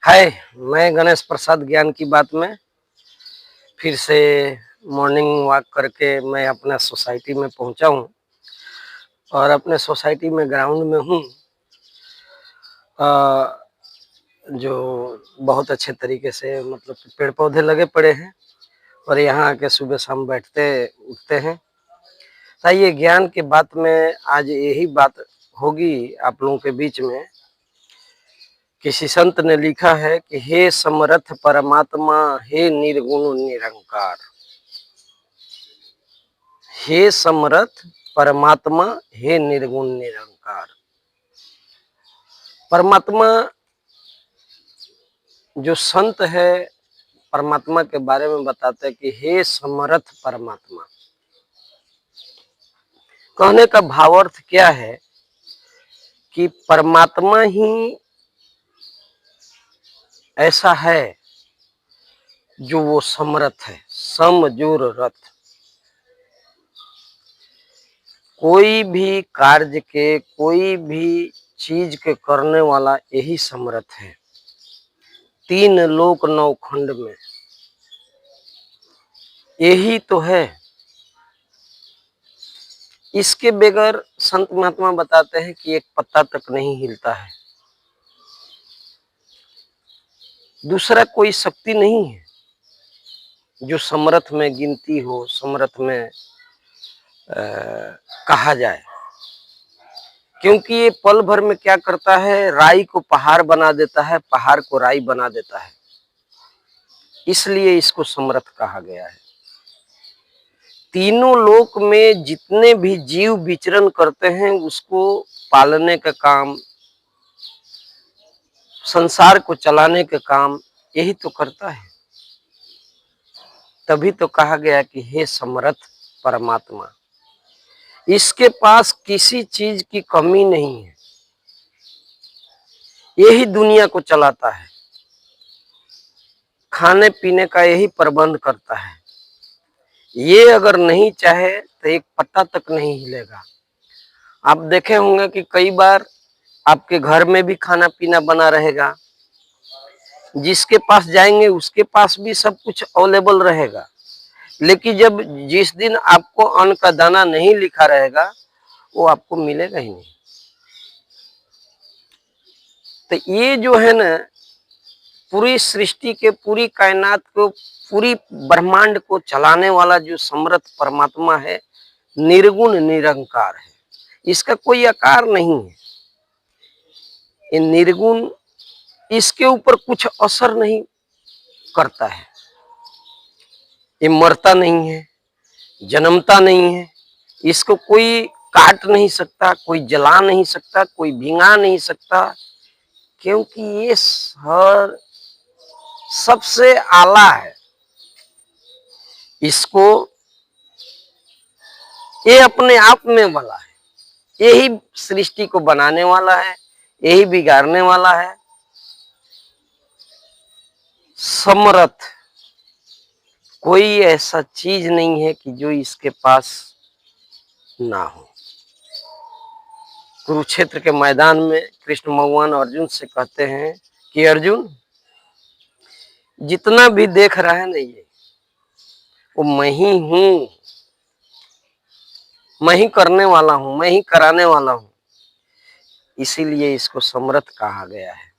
हाय, मैं गणेश प्रसाद ज्ञान की बात में फिर से मॉर्निंग वॉक करके मैं अपना सोसाइटी में पहुंचा हूं और अपने सोसाइटी में ग्राउंड में हूं। जो बहुत अच्छे तरीके से मतलब पेड़ पौधे लगे पड़े हैं और यहाँ आके सुबह शाम बैठते उठते हैं। ये ज्ञान की बात में आज यही बात होगी आप लोगों के बीच में। किसी संत ने लिखा है कि हे समर्थ परमात्मा, हे निर्गुण निरंकार। हे समर्थ परमात्मा, हे निर्गुण निरंकार। परमात्मा जो संत है परमात्मा के बारे में बताते हैं कि हे समर्थ परमात्मा। कहने का भावार्थ क्या है कि परमात्मा ही ऐसा है जो वो समर्थ है, समजोर रथ। कोई भी कार्य के, कोई भी चीज के करने वाला यही समर्थ है। तीन लोक नौ खंड में यही तो है। इसके बगैर संत महात्मा बताते हैं कि एक पत्ता तक नहीं हिलता है। दूसरा कोई शक्ति नहीं है जो समर्थ में गिनती हो, समर्थ में कहा जाए। क्योंकि ये पल भर में क्या करता है, राई को पहाड़ बना देता है, पहाड़ को राई बना देता है। इसलिए इसको समर्थ कहा गया है। तीनों लोक में जितने भी जीव विचरण करते हैं उसको पालने का काम, संसार को चलाने का काम यही तो करता है। तभी तो कहा गया कि हे समर्थ परमात्मा। इसके पास किसी चीज की कमी नहीं है, यही दुनिया को चलाता है, खाने पीने का यही प्रबंध करता है। ये अगर नहीं चाहे तो एक पत्ता तक नहीं हिलेगा। आप देखे होंगे कि कई बार आपके घर में भी खाना पीना बना रहेगा, जिसके पास जाएंगे उसके पास भी सब कुछ अवेलेबल रहेगा, लेकिन जब जिस दिन आपको अन्न का दाना नहीं लिखा रहेगा वो आपको मिलेगा ही नहीं। तो ये जो है ना, पूरी सृष्टि के, पूरी कायनात को, पूरी ब्रह्मांड को चलाने वाला जो समर्थ परमात्मा है, निर्गुण निरंकार है। इसका कोई आकार नहीं है। ये निर्गुण, इसके ऊपर कुछ असर नहीं करता है। ये मरता नहीं है, जन्मता नहीं है, इसको कोई काट नहीं सकता, कोई जला नहीं सकता, कोई भिंगा नहीं सकता, क्योंकि ये हर सबसे आला है। इसको ये अपने आप में वाला है, यही सृष्टि को बनाने वाला है, यही बिगाड़ने वाला है। समर्थ, कोई ऐसा चीज नहीं है कि जो इसके पास ना हो। कुरुक्षेत्र के मैदान में कृष्ण भगवान अर्जुन से कहते हैं कि अर्जुन, जितना भी देख रहा है ना ये, वो मैं ही हूं, मैं ही करने वाला हूं, मैं ही कराने वाला हूं। इसीलिए इसको समर्थ कहा गया है।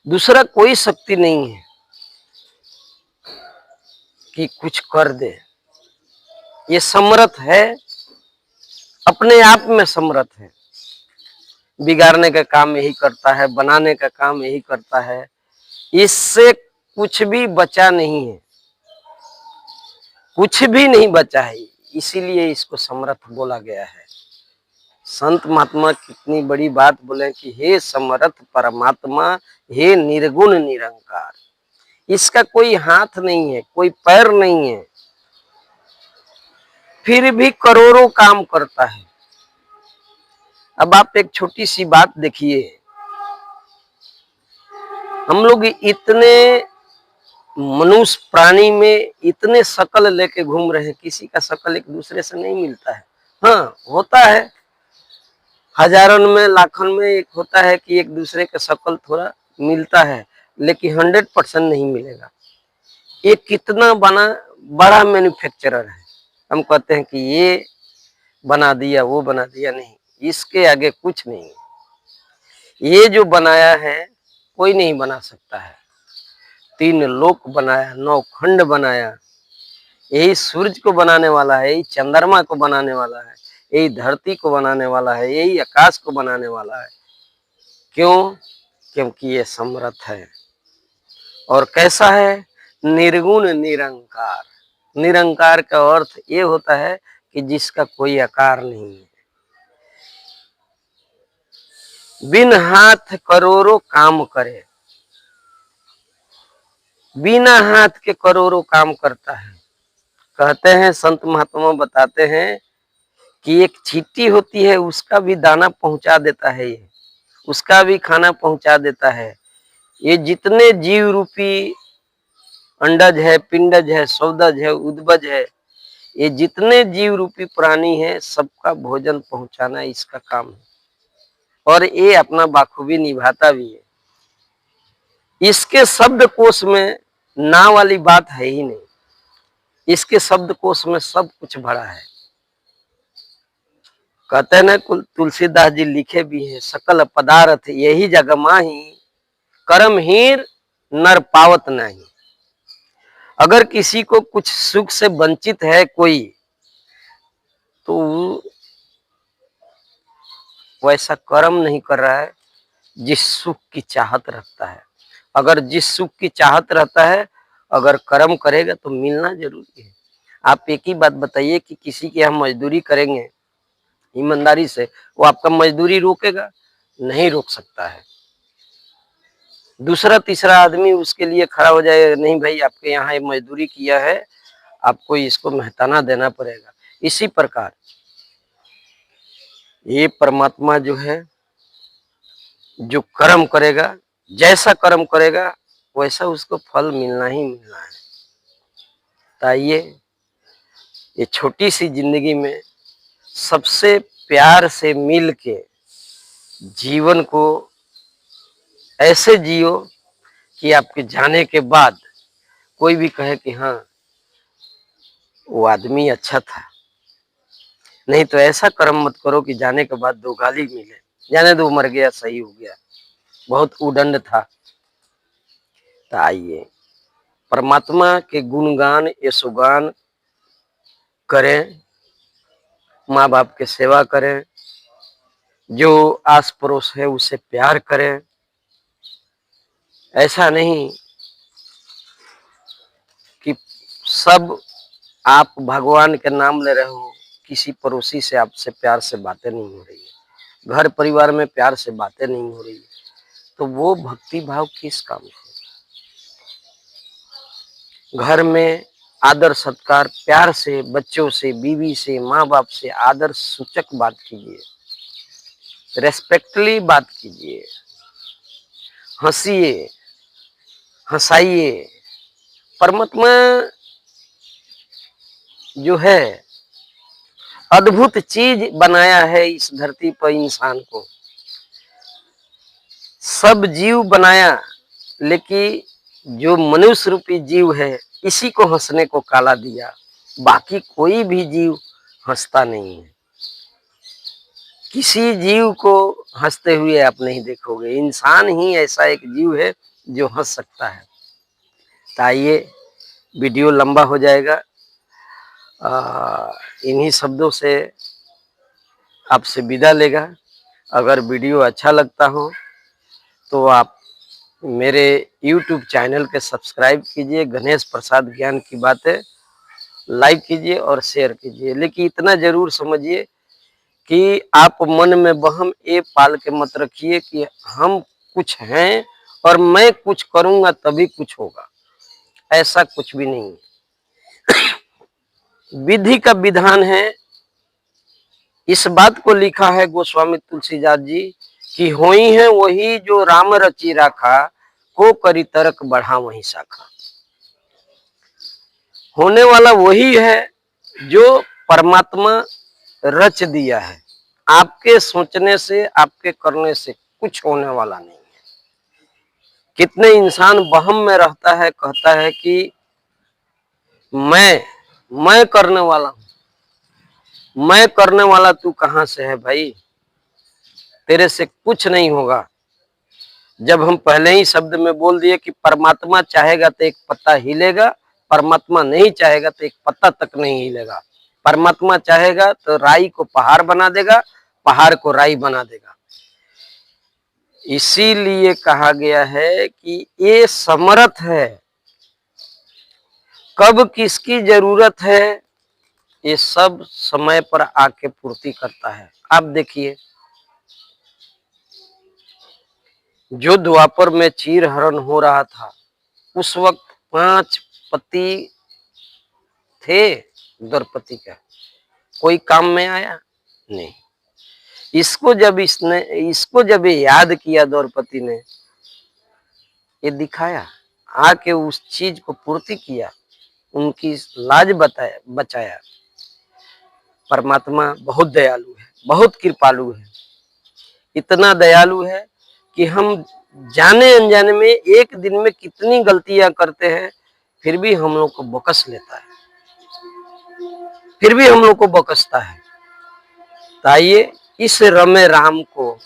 दूसरा कोई शक्ति नहीं है कि कुछ कर दे। ये समर्थ है, अपने आप में समर्थ है। बिगाड़ने का काम यही करता है, बनाने का काम यही करता है, इससे कुछ भी बचा नहीं है, कुछ भी नहीं बचा है। इसीलिए इसको समर्थ बोला गया है। संत महात्मा कितनी बड़ी बात बोले कि हे समर्थ परमात्मा, हे निर्गुण निरंकार। इसका कोई हाथ नहीं है, कोई पैर नहीं है, फिर भी करोड़ों काम करता है। अब आप एक छोटी सी बात देखिए, हम लोग इतने मनुष्य प्राणी में इतने शकल लेके घूम रहे हैं, किसी का शकल एक दूसरे से नहीं मिलता है। हाँ, होता है हजारों में, लाखों में एक होता है कि एक दूसरे का शकल थोड़ा मिलता है, लेकिन 100% नहीं मिलेगा। ये कितना बड़ा मैन्युफैक्चरर है, हम कहते हैं कि ये बना दिया वो बना दिया, नहीं, इसके आगे कुछ नहीं है। ये जो बनाया है कोई नहीं बना सकता है। 3 लोक बनाया, 9 खंड बनाया, यही सूरज को बनाने वाला है, यही चंद्रमा को बनाने वाला है, यही धरती को बनाने वाला है, यही आकाश को बनाने वाला है। क्यों? क्योंकि ये समर्थ है। और कैसा है? निर्गुण निरंकार। निरंकार का अर्थ ये होता है कि जिसका कोई आकार नहीं है। बिन हाथ करोड़ों काम करे, बिना हाथ के करोड़ों काम करता है। कहते हैं, संत महात्मा बताते हैं कि एक चींटी होती है, उसका भी दाना पहुंचा देता है, ये उसका भी खाना पहुंचा देता है। ये जितने जीव रूपी अंडज है, पिंडज है, सौदज है, उद्भज है, ये जितने जीव रूपी प्राणी है, सबका भोजन पहुंचाना इसका काम है। और ये अपना बाखूबी निभाता भी है। इसके शब्दकोश में ना वाली बात है ही नहीं, इसके शब्दकोश में सब कुछ भरा है। कहते हैं ना, तुलसीदास जी लिखे भी है, सकल पदार्थ यही जग माही, कर्म हीर नर पावत नहीं। अगर किसी को कुछ सुख से वंचित है कोई, तो वैसा कर्म नहीं कर रहा है जिस सुख की चाहत रखता है। अगर जिस सुख की चाहत रहता है, अगर कर्म करेगा तो मिलना जरूरी है। आप एक ही बात बताइए कि किसी की हम मजदूरी करेंगे ईमानदारी से, वो आपका मजदूरी रोकेगा? नहीं रोक सकता है। दूसरा तीसरा आदमी उसके लिए खड़ा हो जाएगा, नहीं भाई आपके यहाँ ये मजदूरी किया है, आपको इसको मेहताना देना पड़ेगा। इसी प्रकार ये परमात्मा जो है, जो कर्म करेगा, जैसा कर्म करेगा वैसा उसको फल मिलना ही मिलना है। तो आइए, ये छोटी सी जिंदगी में सबसे प्यार से मिल के जीवन को ऐसे जियो कि आपके जाने के बाद कोई भी कहे कि हाँ वो आदमी अच्छा था। नहीं तो ऐसा कर्म मत करो कि जाने के बाद 2 गाली मिले, जाने दो मर गया सही हो गया, बहुत उदंड था। तो आइए परमात्मा के गुणगान यशोगान करें, माँ बाप के सेवा करें, जो आस पड़ोस है उसे प्यार करें। ऐसा नहीं कि सब आप भगवान के नाम ले रहे हो, किसी पड़ोसी से आपसे प्यार से बातें नहीं हो रही है, घर परिवार में प्यार से बातें नहीं हो रही है, तो वो भक्ति भाव किस काम का? घर में आदर सत्कार प्यार से, बच्चों से, बीवी से, माँ बाप से आदर सूचक बात कीजिए, रेस्पेक्टली बात कीजिए, हंसिए, हंसाइए। परमात्मा जो है अद्भुत चीज बनाया है इस धरती पर इंसान को। सब जीव बनाया, लेकिन जो मनुष्य रूपी जीव है इसी को हंसने को काला दिया, बाकी कोई भी जीव हंसता नहीं है। किसी जीव को हंसते हुए आप नहीं देखोगे, इंसान ही ऐसा एक जीव है जो हंस सकता है। तो आइए, वीडियो लंबा हो जाएगा, इन्हीं शब्दों से आपसे विदा लेगा। अगर वीडियो अच्छा लगता हो तो आप मेरे YouTube चैनल के सब्सक्राइब कीजिए, गणेश प्रसाद ज्ञान की बातें लाइक कीजिए और शेयर कीजिए। लेकिन इतना जरूर समझिए कि आप मन में वहम ये पाल के मत रखिए कि हम कुछ हैं और मैं कुछ करूंगा तभी कुछ होगा, ऐसा कुछ भी नहीं है। विधि का विधान है, इस बात को लिखा है गोस्वामी तुलसीदास जी कि होई है वही जो राम रची राखा, को करी तर्क बढ़ा वही शाखा। होने वाला वही है जो परमात्मा रच दिया है, आपके सोचने से आपके करने से कुछ होने वाला नहीं है। कितने इंसान वहम में रहता है, कहता है कि मैं करने वाला हूं। मैं करने वाला तू कहां से है भाई? तेरे से कुछ नहीं होगा। जब हम पहले ही शब्द में बोल दिए कि परमात्मा चाहेगा तो एक पत्ता हिलेगा, परमात्मा नहीं चाहेगा तो एक पत्ता तक नहीं हिलेगा। परमात्मा चाहेगा तो राई को पहाड़ बना देगा, पहाड़ को राई बना देगा। इसीलिए कहा गया है कि ये समर्थ है, कब किसकी जरूरत है ये सब समय पर आके पूर्ति करता है। आप देखिए, जो द्वापर में चीर हरण हो रहा था, उस वक्त 5 पति थे द्रौपदी का, कोई काम में आया नहीं। इसको जब याद किया द्रौपदी ने, ये दिखाया, आके उस चीज को पूर्ति किया, उनकी लाज बचाया। परमात्मा बहुत दयालु है, बहुत कृपालु है। इतना दयालु है कि हम जाने अनजाने में एक दिन में कितनी गलतियां करते हैं, फिर भी हम लोग को बकस लेता है, फिर भी हम लोग को बकसता है। तो आइए इस रमे राम को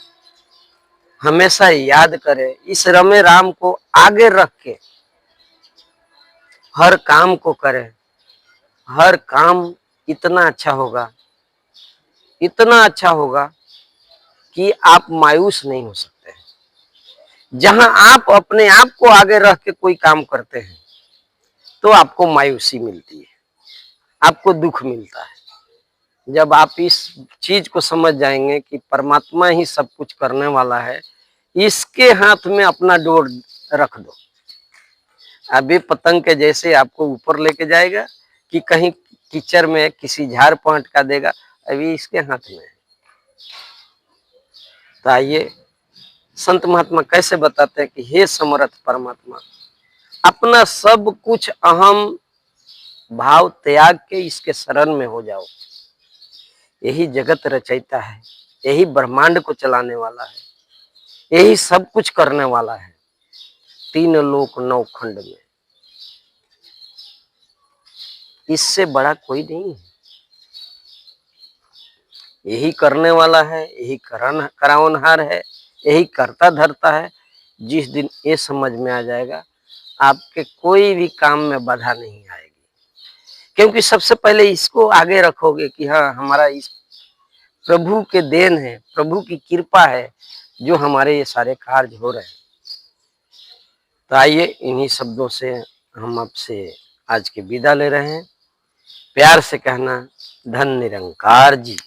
हमेशा याद करें, इस रमे राम को आगे रख के हर काम को करें। हर काम इतना अच्छा होगा, इतना अच्छा होगा कि आप मायूस नहीं हो सकते हैं। जहां आप अपने आप को आगे रख के कोई काम करते हैं तो आपको मायूसी मिलती है, आपको दुख मिलता है। जब आप इस चीज को समझ जाएंगे कि परमात्मा ही सब कुछ करने वाला है, इसके हाथ में अपना डोर रख दो। अभी पतंग के जैसे आपको ऊपर लेके जाएगा कि कहीं कीचड़ में किसी झाड़ पर अटका देगा, अभी इसके हाथ में है। तो आइए, संत महात्मा कैसे बताते हैं कि हे समर्थ परमात्मा, अपना सब कुछ अहम भाव त्याग के इसके शरण में हो जाओ। यही जगत रचयिता है, यही ब्रह्मांड को चलाने वाला है, यही सब कुछ करने वाला है, 3 लोक 9 खंड में। इससे बड़ा कोई नहीं है। यही करने वाला है, यही करावनहार है, यही करता धरता है। जिस दिन ये समझ में आ जाएगा, आपके कोई भी काम में बाधा नहीं आएगी। क्योंकि सबसे पहले इसको आगे रखोगे कि हाँ, हमारा इस प्रभु के देन है, प्रभु की कृपा है जो हमारे ये सारे कार्य हो रहे हैं। तो आइए, इन्हीं शब्दों से हम आपसे आज की विदा ले रहे हैं। प्यार से कहना, धन निरंकार जी।